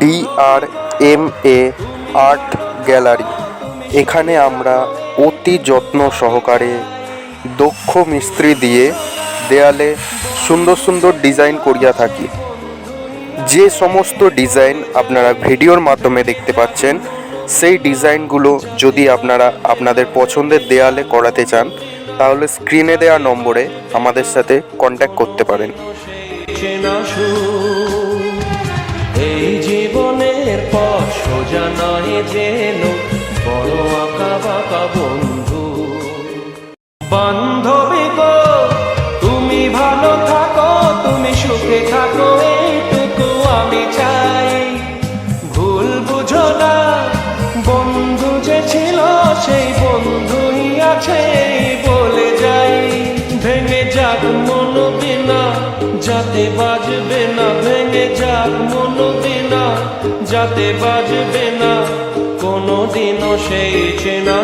DRMA art gallery. এখানে আমরা অতি যত্ন সহকারে দক্ষ মিস্ত্রি দিয়ে দেয়ালে সুন্দর সুন্দর ডিজাইন করিয়া থাকি। যে সমস্ত ডিজাইন আপনারা ভিডিওর মাধ্যমে দেখতে পাচ্ছেন, সেই ডিজাইনগুলো যদি আপনারা আপনাদের পছন্দের দেয়ালে করাতে চান, তাহলে স্ক্রিনে দেওয়া নম্বরে আমাদের সাথে কন্ট্যাক্ট করতে পারেন। এই জীবনের পথ সোজা নয় যেন, বড় আঁকা বাঁকা বন্ধু। বান্ধবী গো, তুমি ভালো থাকো, তুমি সুখে থাকো, এইটুকু আমি চাই। ভুল বুঝো না, বন্ধু যে ছিল সেই বন্ধুই আছে বলে যাই। ভেঙে যাক মন বিনা যাতে বাজবে না, ভেঙে যাক মন বিনা যাতে বাজবে না কোনোদিনও সেই চেনা।